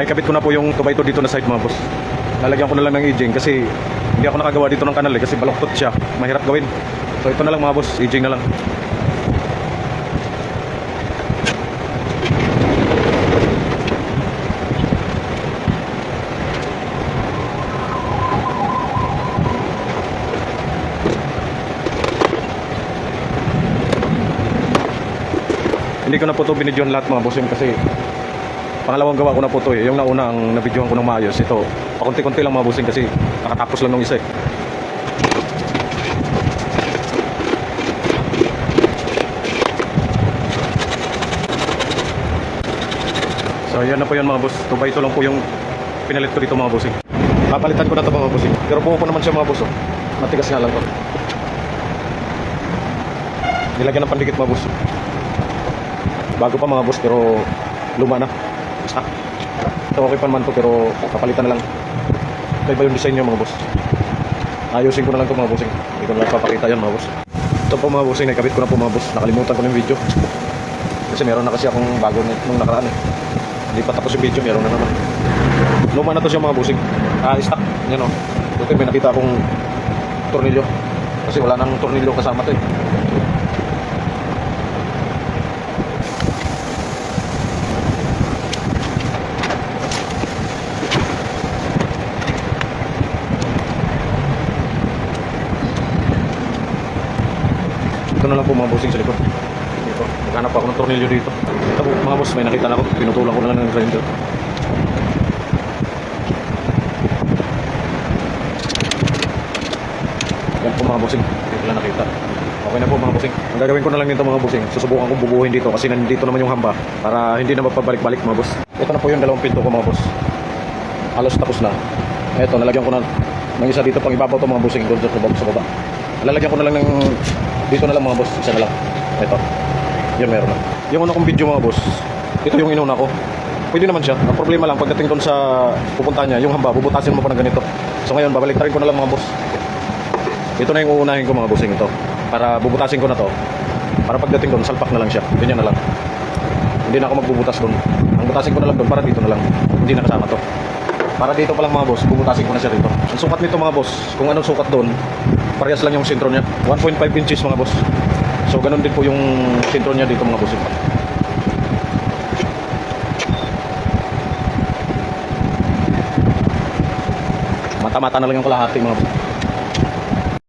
Naikabit ko na po yung 2x2 dito na side mga boss. Lalagyan ko na lang ng e-jing kasi hindi ako nakagawa dito ng kanal kasi baluktot siya. Mahirap gawin. So ito na lang mga boss, e-jing na lang. Hindi ko na po ito binidyohan lahat mga boss kasi pangalawang gawa ko na po ito Yung nauna ang nabidyohan ko ng maayos. Ito, pakunti-kunti lang mga bossing kasi nakatapos lang ng isa So yan na po yun mga boss. 2x2 lang po yung pinalit ko dito mga bossing. Papalitan ko na ito mga bossing. Pero buo po naman siya mga boss. Matigas nga lang po. Nilagyan ng pandikit mga boss. Bago pa mga boss pero luma na. Basta. Ito okay pa naman to pero papalitan na lang. Kaya ba yung design nyo mga boss? Ayusin ko na lang ito mga bossing. Hindi ko na lang papakita yan mga boss. Ito po mga bossing, nakabit ko na po mga boss. Nakalimutan ko na yung video. Kasi meron na kasi akong bago nung nakaraan Hindi pa tapos yung video, meron na naman. Luma na to siya mga bossing. Stock. Yan o. Buti may nakita akong tornilyo. Kasi wala nang tornilyo kasama to Ito na lang po mga bossing sa likod. Dito. Maghanap ako ng tornilyo dito. Ito po mga boss, may nakita na ako. Pinutulan ko na lang ng grinder. Yan po mga bossing. Hindi ko lang nakita. Okay na po mga bossing. Ang gagawin ko na lang nito mga bossing. Susubukan kong bubuhin dito kasi nandito naman yung hamba. Para hindi na mapabalik-balik mga boss. Ito na po yung dalawang pinto ko mga boss. Halos tapos na. Ito, nalagyan ko na ng isa dito pang ibabaw ito mga bossing. Doon sa baba. Lalagyan ko na lang ng dito na lang mga boss, isa na lang. Ito. Yan meron na. Yung una kong video mga boss, ito yung inuna ko. Pwede naman siya. Ang problema lang pagdating doon sa pupunta niya, yung hamba, bubutasin mo pa ng ganito. So ngayon, babaliktarin ko na lang mga boss. Ito na yung uunahin ko mga bossing ito. Para bubutasin ko na to. Para pagdating doon, salpak na lang siya. Ganyan na lang. Hindi na ako magbubutas doon. Ang butasin ko na lang doon para dito na lang. Hindi na kasama to. Para dito pa lang mga boss, bubutasin ko na siya dito. Ang sukat nito mga boss, kung anong sukat doon, parehas lang yung sentro niya. 1.5 inches mga boss. So ganun din po yung sentro niya dito mga boss. Mata-mata na lang yung kalahati mga boss.